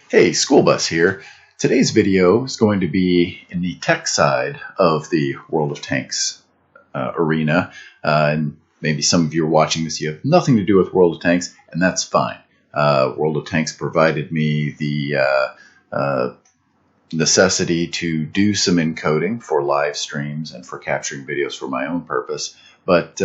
Hey, School Bus here. Today's video is going to be in the tech side of the World of Tanks arena. And maybe some of you are watching this, you have nothing to do with World of Tanks, and that's fine. World of Tanks provided me the necessity to do some encoding for live streams and for capturing videos for my own purpose. But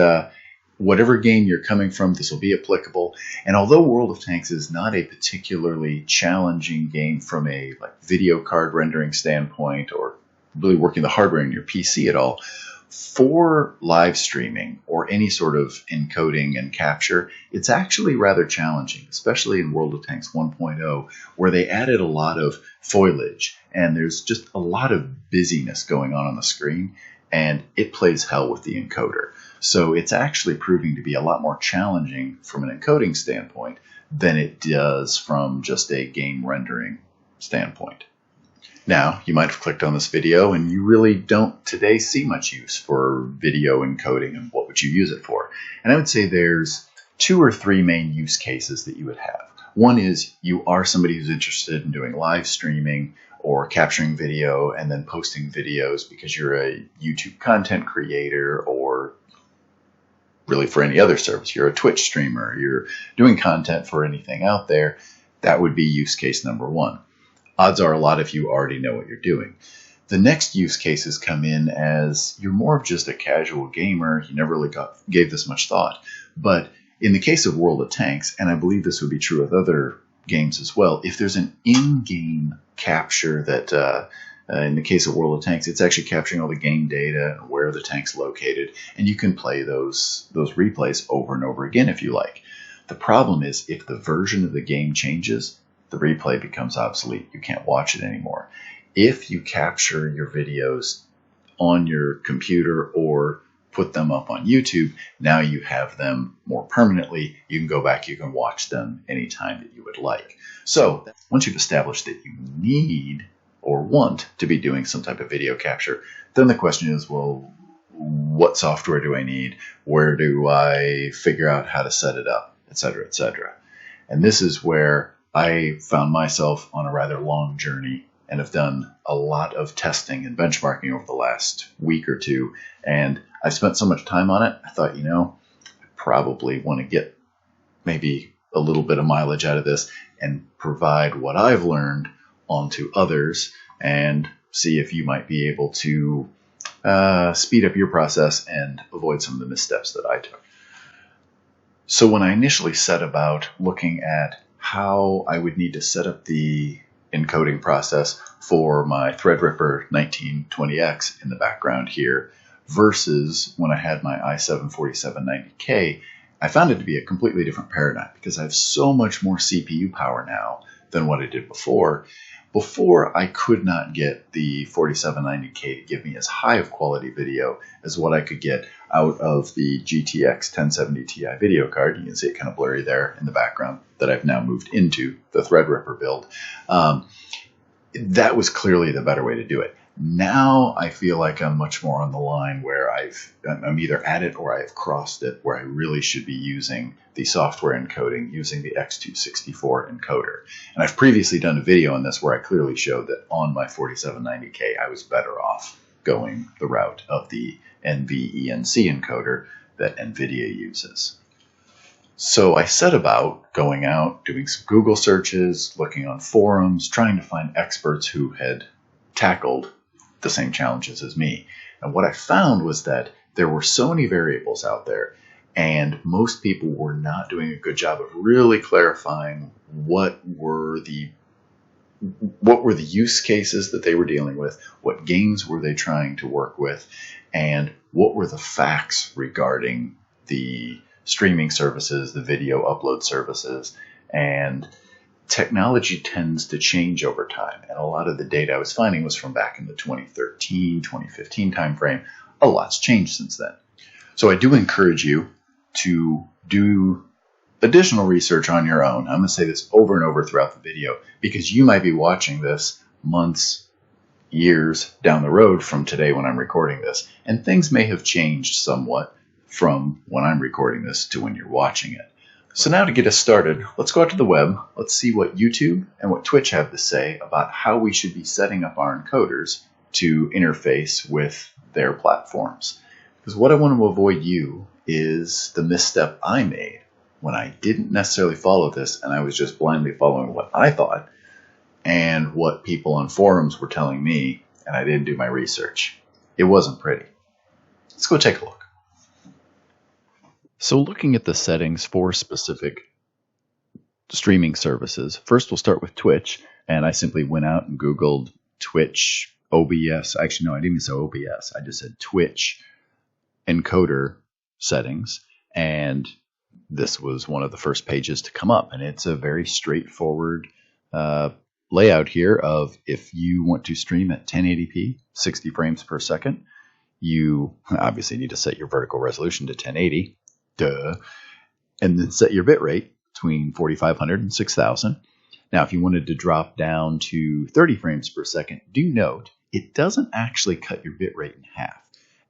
whatever game you're coming from, this will be applicable. And although World of Tanks is not a particularly challenging game from a video card rendering standpoint or really working the hardware in your PC at all, for live streaming or any sort of encoding and capture, it's actually rather challenging, especially in World of Tanks 1.0, where they added a lot of foliage and there's just a lot of busyness going on the screen, and it plays hell with the encoder. So it's actually proving to be a lot more challenging from an encoding standpoint than it does from just a game rendering standpoint. Now, you might have clicked on this video and you really don't today see much use for video encoding, and what would you use it for? And I would say there's 2 or 3 main use cases that you would have. One is you are somebody who's interested in doing live streaming or capturing video and then posting videos because you're a YouTube content creator, or really for any other service. You're a Twitch streamer, you're doing content for anything out there. That would be use case number 1. Odds are a lot of you already know what you're doing. The next use cases come in as you're more of just a casual gamer. You never really gave this much thought. But in the case of World of Tanks, and I believe this would be true with other games as well, if there's an in-game capture that, in the case of World of Tanks, it's actually capturing all the game data, where the tank's located, and you can play those replays over and over again if you like. The problem is if the version of the game changes, the replay becomes obsolete. You can't watch it anymore. If you capture your videos on your computer or put them up on YouTube, now you have them more permanently. You can go back, you can watch them anytime that you would like. So once you've established that you need or want to be doing some type of video capture, then the question is, well, what software do I need? Where do I figure out how to set it up, etc., etc.? And this is where I found myself on a rather long journey and have done a lot of testing and benchmarking over the last week or two. And I've spent so much time on it, I thought, I probably want to get maybe a little bit of mileage out of this and provide what I've learned onto others and see if you might be able to speed up your process and avoid some of the missteps that I took. So when I initially set about looking at how I would need to set up the encoding process for my Threadripper 1920X in the background here versus when I had my i7-4790K, I found it to be a completely different paradigm because I have so much more CPU power now than what I did before. Before, I could not get the 4790K to give me as high of quality video as what I could get out of the GTX 1070 Ti video card. You can see it kind of blurry there in the background that I've now moved into the Threadripper build. That was clearly the better way to do it. Now I feel like I'm much more on the line where I'm either at it or I've crossed it, where I really should be using the software encoding using the X264 encoder. And I've previously done a video on this where I clearly showed that on my 4790K I was better off going the route of the NVENC encoder that NVIDIA uses. So I set about going out, doing some Google searches, looking on forums, trying to find experts who had tackled the same challenges as me. And what I found was that there were so many variables out there, and most people were not doing a good job of really clarifying what were the use cases that they were dealing with, what games were they trying to work with, and what were the facts regarding the streaming services, the video upload services. And technology tends to change over time, and a lot of the data I was finding was from back in the 2013, 2015 timeframe. A lot's changed since then. So I do encourage you to do additional research on your own. I'm going to say this over and over throughout the video because you might be watching this months, years down the road from today when I'm recording this, and things may have changed somewhat from when I'm recording this to when you're watching it. So now to get us started, let's go out to the web. Let's see what YouTube and what Twitch have to say about how we should be setting up our encoders to interface with their platforms. Because what I want to avoid you is the misstep I made when I didn't necessarily follow this and I was just blindly following what I thought and what people on forums were telling me, and I didn't do my research. It wasn't pretty. Let's go take a look. So looking at the settings for specific streaming services, first we'll start with Twitch, and I simply went out and Googled Twitch OBS. Actually, no, I didn't even say OBS. I just said Twitch encoder settings, and this was one of the first pages to come up, and it's a very straightforward layout here of if you want to stream at 1080p, 60 frames per second, you obviously need to set your vertical resolution to 1080, duh, and then set your bitrate between 4500 and 6000. Now, if you wanted to drop down to 30 frames per second, do note it doesn't actually cut your bitrate in half.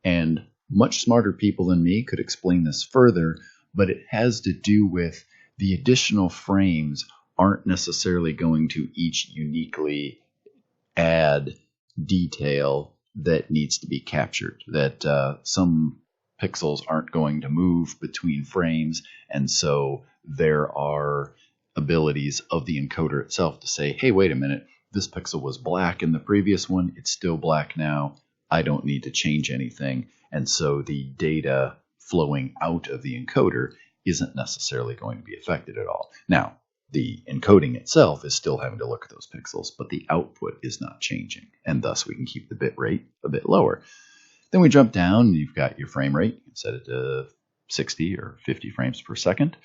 And much smarter people than me could explain this further, but it has to do with the additional frames aren't necessarily going to each uniquely add detail that needs to be captured, that some pixels aren't going to move between frames, and so there are abilities of the encoder itself to say, hey, wait a minute, this pixel was black in the previous one, it's still black now, I don't need to change anything, and so the data flowing out of the encoder isn't necessarily going to be affected at all. Now, the encoding itself is still having to look at those pixels, but the output is not changing, and thus we can keep the bit rate a bit lower. Then we jump down, and you've got your frame rate. You can set it to 60 or 50 frames per second.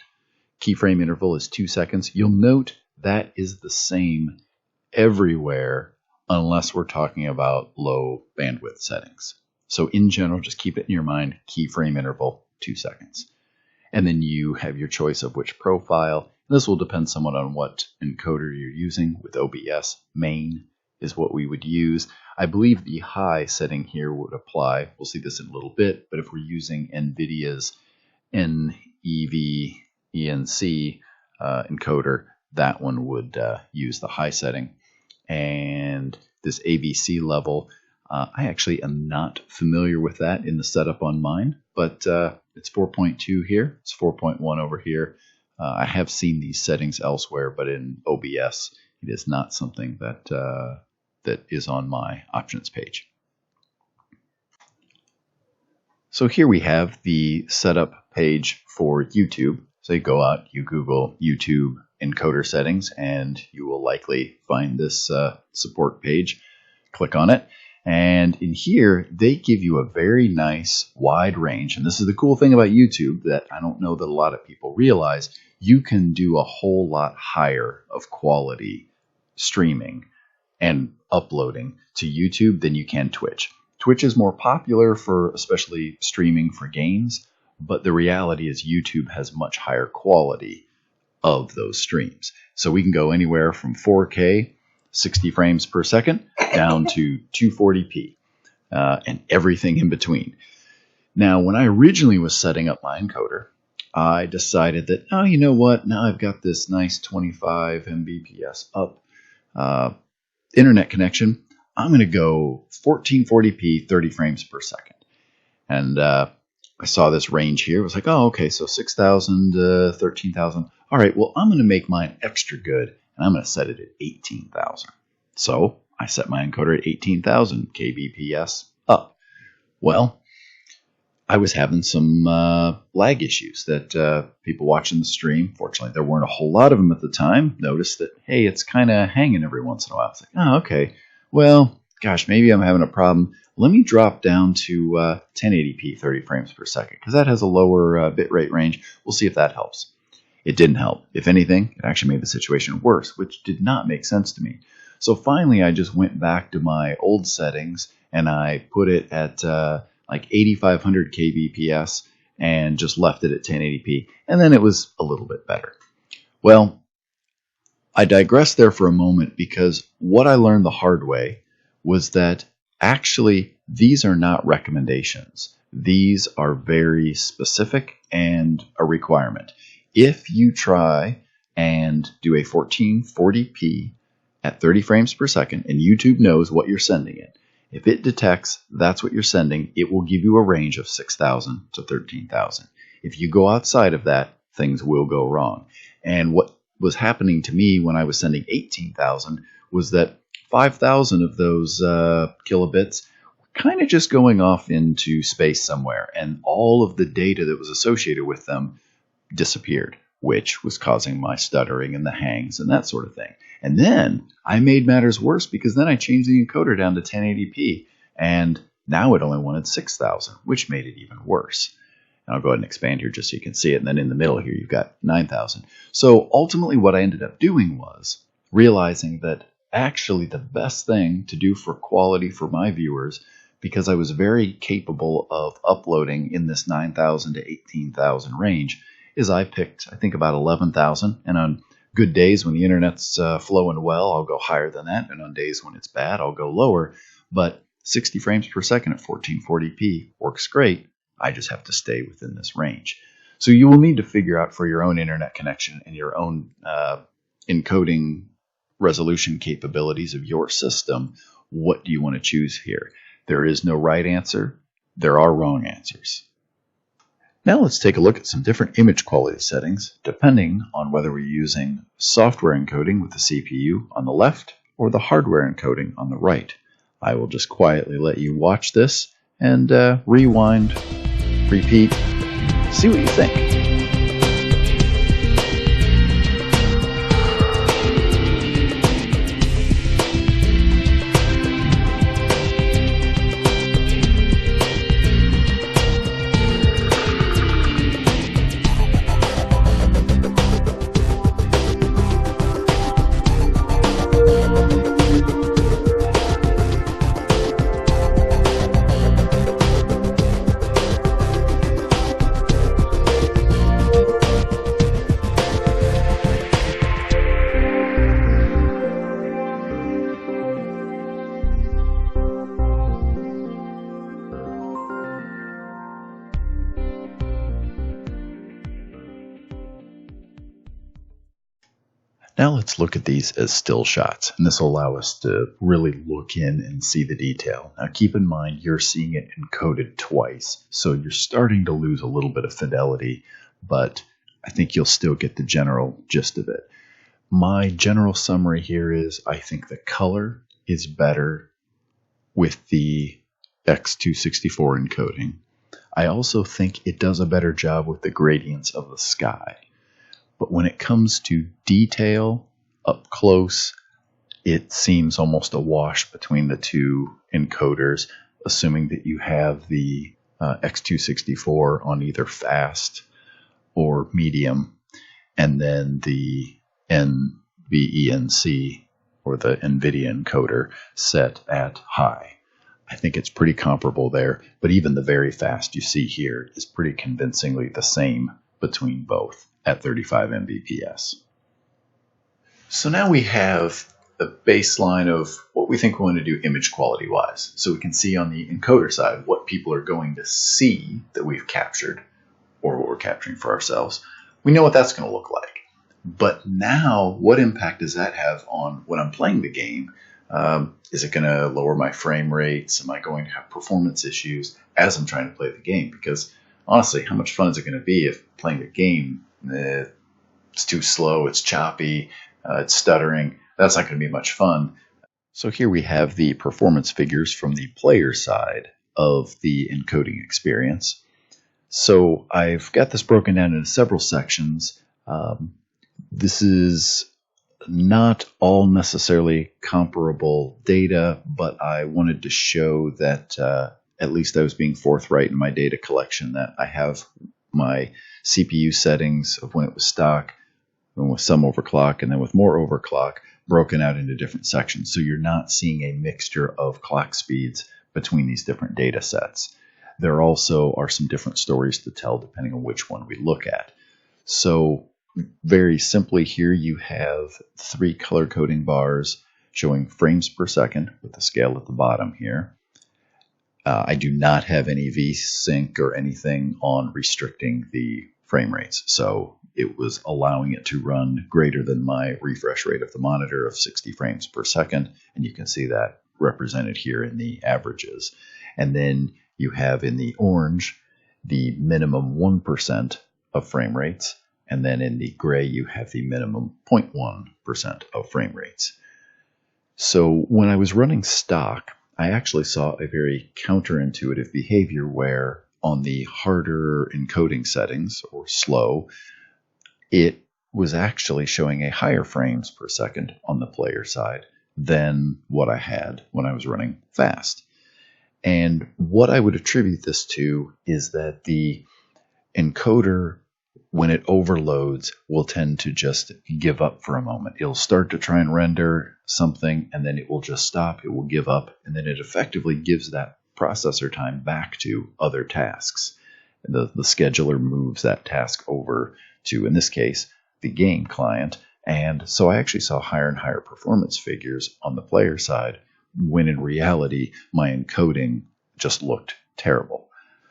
Keyframe interval is 2 seconds. You'll note that is the same everywhere unless we're talking about low bandwidth settings. So in general, just keep it in your mind, keyframe interval, 2 seconds. And then you have your choice of which profile. This will depend somewhat on what encoder you're using. With OBS, main is what we would use. I believe the high setting here would apply. We'll see this in a little bit, but if we're using NVIDIA's NEVENC encoder, that one would use the high setting. And this ABC level, I actually am not familiar with that in the setup on mine, but it's 4.2 here, it's 4.1 over here. I have seen these settings elsewhere, but in OBS, it is not something that that is on my options page. So here we have the setup page for YouTube. So you go out, you Google YouTube encoder settings, and you will likely find this support page. Click on it. And in here, they give you a very nice wide range. And this is the cool thing about YouTube that I don't know that a lot of people realize. You can do a whole lot higher of quality streaming and uploading to YouTube than you can Twitch. Twitch is more popular for especially streaming for games, but the reality is YouTube has much higher quality of those streams. So we can go anywhere from 4K, 60 frames per second, down to 240p, and everything in between. Now, when I originally was setting up my encoder, I decided that, oh, you know what? Now I've got this nice 25 Mbps up internet connection. I'm going to go 1440p, 30 frames per second. And I saw this range here. It was like, oh, okay, so 6,000 to 13,000. All right, well, I'm going to make mine extra good, and I'm going to set it at 18,000. So I set my encoder at 18,000 kbps up. Well, I was having some lag issues that people watching the stream, fortunately there weren't a whole lot of them at the time, noticed that, hey, it's kind of hanging every once in a while. It's like, oh, okay, well, gosh, maybe I'm having a problem. Let me drop down to 1080p, 30 frames per second, because that has a lower bitrate range. We'll see if that helps. It didn't help. If anything, it actually made the situation worse, which did not make sense to me. So finally, I just went back to my old settings, and I put it at like 8500 kbps and just left it at 1080p, and then it was a little bit better. Well, I digress there for a moment because what I learned the hard way was that actually these are not recommendations. These are very specific and a requirement. if you try and do a 1440p at 30 frames per second, and YouTube knows what you're sending it, if it detects that's what you're sending, it will give you a range of 6,000 to 13,000. If you go outside of that, things will go wrong. And what was happening to me when I was sending 18,000 was that 5,000 of those kilobits were kind of just going off into space somewhere, and all of the data that was associated with them disappeared, which was causing my stuttering and the hangs and that sort of thing. And then I made matters worse because then I changed the encoder down to 1080p, and now it only wanted 6,000, which made it even worse. And I'll go ahead and expand here just so you can see it. And then in the middle here, you've got 9,000. So ultimately what I ended up doing was realizing that actually the best thing to do for quality for my viewers, because I was very capable of uploading in this 9,000 to 18,000 range, is I picked, I think, about 11,000. And on good days when the internet's flowing well, I'll go higher than that. And on days when it's bad, I'll go lower. But 60 frames per second at 1440p works great. I just have to stay within this range. So you will need to figure out for your own internet connection and your own encoding resolution capabilities of your system, what do you want to choose here? There is no right answer. There are wrong answers. Now let's take a look at some different image quality settings depending on whether we're using software encoding with the CPU on the left or the hardware encoding on the right. I will just quietly let you watch this and rewind, repeat, see what you think. Now let's look at these as still shots, and this will allow us to really look in and see the detail. Now keep in mind you're seeing it encoded twice, so you're starting to lose a little bit of fidelity, but I think you'll still get the general gist of it. My general summary here is I think the color is better with the X264 encoding. I also think it does a better job with the gradients of the sky. But when it comes to detail up close, it seems almost a wash between the two encoders, assuming that you have the X264 on either fast or medium, and then the NVENC or the NVIDIA encoder set at high. I think it's pretty comparable there, but even the very fast you see here is pretty convincingly the same between both at 35 Mbps. So now we have a baseline of what we think we want to do image quality wise. So we can see on the encoder side what people are going to see that we've captured or what we're capturing for ourselves. We know what that's going to look like. But now what impact does that have on when I'm playing the game? Is it going to lower my frame rates? Am I going to have performance issues as I'm trying to play the game? Because honestly, how much fun is it going to be if playing a game it's too slow, it's choppy, it's stuttering? That's not going to be much fun. So here we have the performance figures from the player side of the encoding experience. So I've got this broken down into several sections. This is not all necessarily comparable data, but I wanted to show that at least I was being forthright in my data collection, that I have my CPU settings of when it was stock, and with some overclock, and then with more overclock, broken out into different sections. So you're not seeing a mixture of clock speeds between these different data sets. There also are some different stories to tell depending on which one we look at. So very simply here you have 3 color coding bars showing frames per second with the scale at the bottom here. I do not have any VSync or anything on restricting the frame rates. So it was allowing it to run greater than my refresh rate of the monitor of 60 frames per second. And you can see that represented here in the averages. And then you have in the orange the minimum 1% of frame rates. And then in the gray, you have the minimum 0.1% of frame rates. So when I was running stock, I actually saw a very counterintuitive behavior where on the harder encoding settings, or slow, it was actually showing a higher frames per second on the player side than what I had when I was running fast. And what I would attribute this to is that the encoder, when it overloads, will tend to just give up for a moment. It'll start to try and render something, and then it will just stop. It will give up, and then it effectively gives that processor time back to other tasks. The scheduler moves that task over to, in this case, the game client. And so I actually saw higher and higher performance figures on the player side, when in reality, my encoding just looked terrible.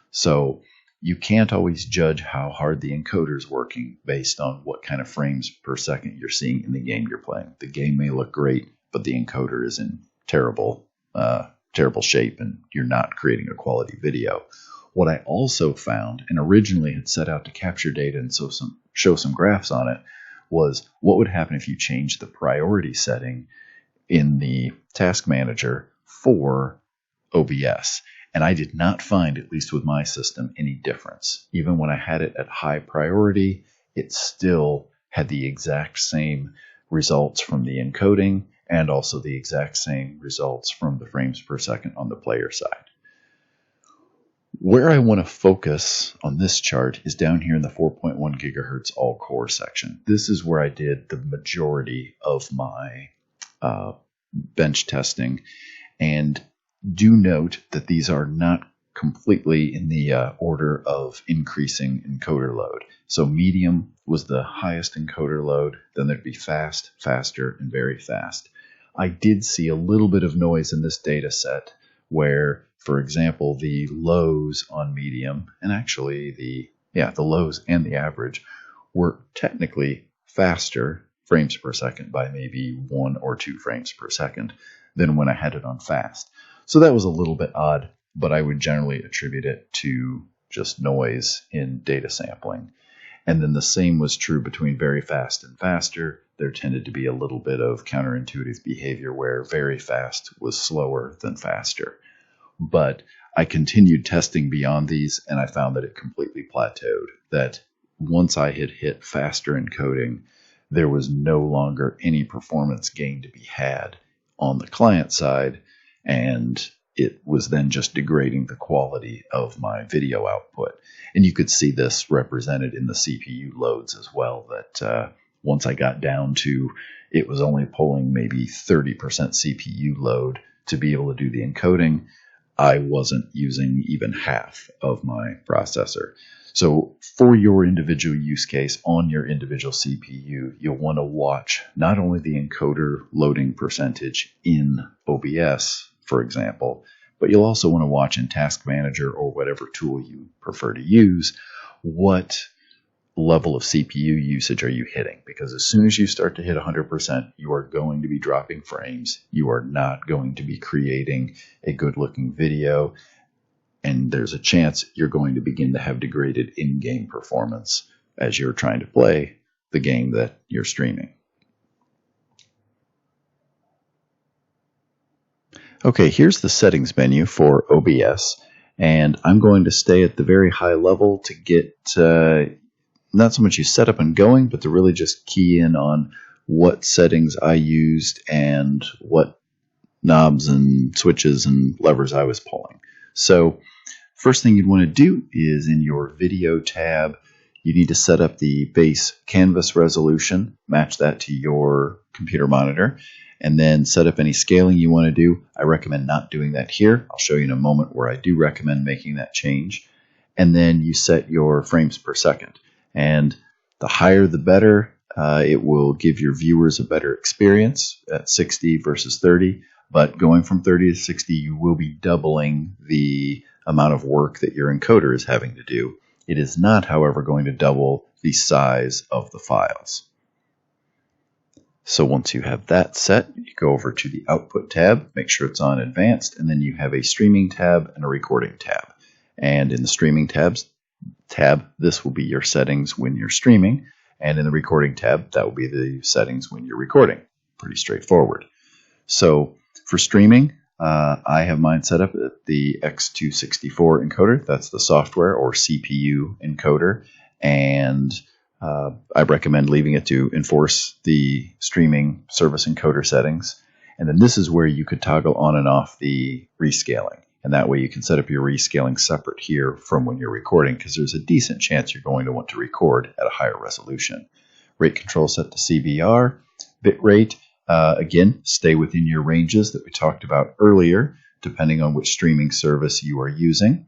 So you can't always judge how hard the encoder is working based on what kind of frames per second you're seeing in the game you're playing. The game may look great, but the encoder is in terrible shape, and you're not creating a quality video. What I also found, and originally had set out to capture data and show some graphs on it, was what would happen if you changed the priority setting in the task manager for OBS. And I did not find, at least with my system, any difference. Even when I had it at high priority, it still had the exact same results from the encoding and also the exact same results from the frames per second on the player side. Where I want to focus on this chart is down here in the 4.1 gigahertz all core section. This is where I did the majority of my bench testing. And do note that these are not completely in the order of increasing encoder load. So medium was the highest encoder load, then there'd be fast, faster, and very fast. I did see a little bit of noise in this data set where, for example, the lows on medium, and actually the lows and the average, were technically faster frames per second by maybe 1 or 2 frames per second than when I had it on fast. So that was a little bit odd, but I would generally attribute it to just noise in data sampling. And then the same was true between very fast and faster. There tended to be a little bit of counterintuitive behavior where very fast was slower than faster. But I continued testing beyond these, and I found that it completely plateaued. That once I had hit faster encoding, there was no longer any performance gain to be had on the client side, and it was then just degrading the quality of my video output. And you could see this represented in the CPU loads as well, that once I got down to, it was only pulling maybe 30% CPU load to be able to do the encoding, I wasn't using even half of my processor. So for your individual use case on your individual CPU, you'll want to watch not only the encoder loading percentage in OBS, for example, but you'll also want to watch in Task Manager or whatever tool you prefer to use, what level of CPU usage are you hitting? Because as soon as you start to hit 100%, you are going to be dropping frames. You are not going to be creating a good-looking video, and there's a chance you're going to begin to have degraded in-game performance as you're trying to play the game that you're streaming. Okay, here's the settings menu for OBS, and I'm going to stay at the very high level to get not so much you set up and going, but to really just key in on what settings I used and what knobs and switches and levers I was pulling. So first thing you'd want to do is in your video tab, you need to set up the base canvas resolution, match that to your computer monitor, and then set up any scaling you want to do. I recommend not doing that here. I'll show you in a moment where I do recommend making that change. And then you set your frames per second. And the higher the better. It will give your viewers a better experience at 60 versus 30. But going from 30 to 60, you will be doubling the amount of work that your encoder is having to do. It is not, however, going to double the size of the files. So once you have that set, you go over to the Output tab, make sure it's on Advanced, and then you have a Streaming tab and a Recording tab. And in the Streaming tab, this will be your settings when you're streaming, and in the Recording tab, that will be the settings when you're recording. Pretty straightforward. So for streaming, I have mine set up at the X264 encoder. That's the software or CPU encoder, and I recommend leaving it to enforce the streaming service encoder settings. And then this is where you could toggle on and off the rescaling. And that way you can set up your rescaling separate here from when you're recording, because there's a decent chance you're going to want to record at a higher resolution. Rate control set to CBR. Bitrate, again, stay within your ranges that we talked about earlier, depending on which streaming service you are using.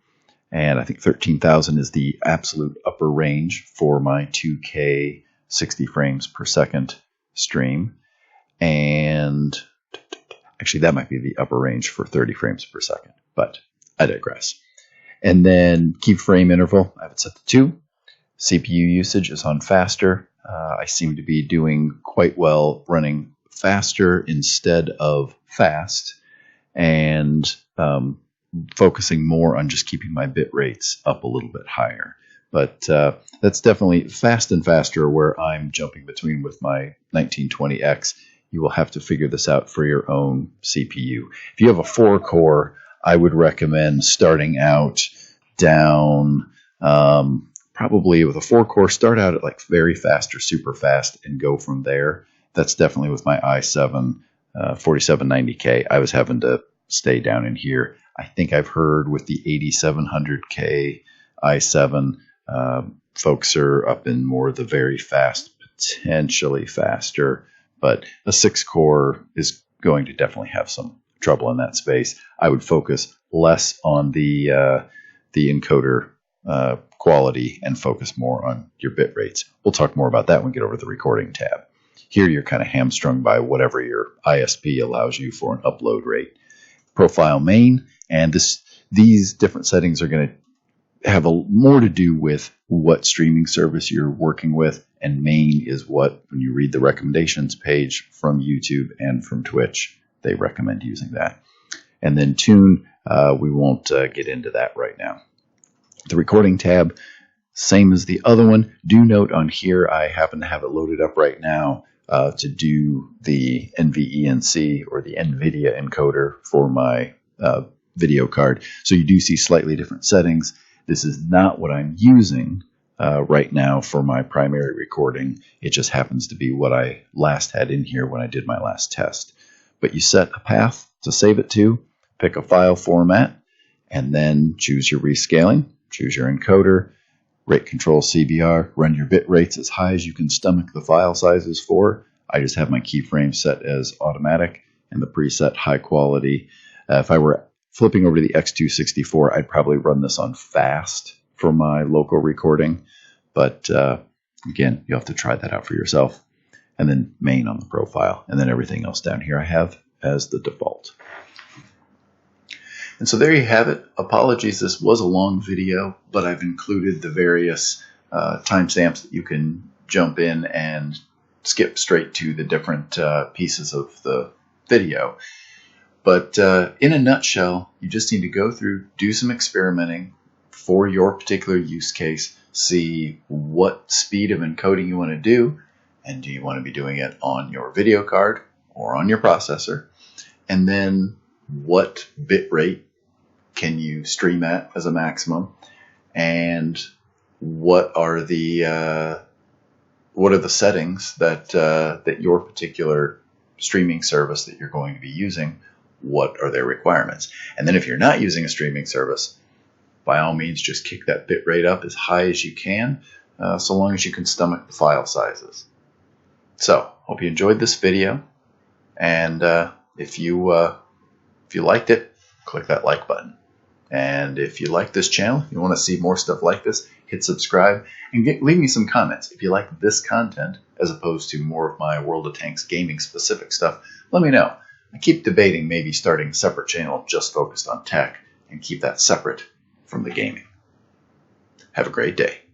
And I think 13,000 is the absolute upper range for my 2K 60 frames per second stream. And actually, that might be the upper range for 30 frames per second, but I digress. And then keyframe interval, I have it set to 2. CPU usage is on faster. I seem to be doing quite well running faster instead of fast, and focusing more on just keeping my bit rates up a little bit higher. But that's definitely fast and faster where I'm jumping between with my 1920X. You will have to figure this out for your own CPU. If you have a 4-core, I would recommend starting out down, probably with a 4-core, start out at like very fast or super fast and go from there. That's definitely with my i7 4790K. I was having to stay down in here. I think I've heard with the 8700K i7, folks are up in more of the very fast, potentially faster, but a 6-core is going to definitely have some trouble in that space. I would focus less on the encoder quality and focus more on your bit rates. We'll talk more about that when we get over to the recording tab. Here you're kind of hamstrung by whatever your ISP allows you for an upload rate. Profile main, and these different settings are going to have more to do with what streaming service you're working with, and main is what, when you read the recommendations page from YouTube and from Twitch, they recommend using that. And then tune, we won't get into that right now. The recording tab, same as the other one. Do note on here, I happen to have it loaded up right now to do the NVENC or the NVIDIA encoder for my video card. So you do see slightly different settings. This is not what I'm using right now for my primary recording. It just happens to be what I last had in here when I did my last test. But you set a path to save it to, pick a file format, and then choose your rescaling, choose your encoder, rate control CBR, run your bit rates as high as you can stomach the file sizes for. I just have my keyframe set as automatic and the preset high quality. If I were flipping over to the X264, I'd probably run this on fast for my local recording. But again, you'll have to try that out for yourself. And then main on the profile. And then everything else down here I have as the default. And so there you have it. Apologies, this was a long video, but I've included the various timestamps that you can jump in and skip straight to the different pieces of the video. But in a nutshell, you just need to go through, do some experimenting for your particular use case, see what speed of encoding you want to do, and do you want to be doing it on your video card or on your processor, and then what bit rate can you stream at as a maximum, and what are the settings that that your particular streaming service that you're going to be using, what are their requirements? And then if you're not using a streaming service, by all means just kick that bit rate up as high as you can, so long as you can stomach the file sizes. So hope you enjoyed this video, and if you liked it, click that like button. And if you like this channel, you want to see more stuff like this, hit subscribe and leave me some comments. If you like this content as opposed to more of my World of Tanks gaming specific stuff, let me know. I keep debating maybe starting a separate channel just focused on tech and keep that separate from the gaming. Have a great day.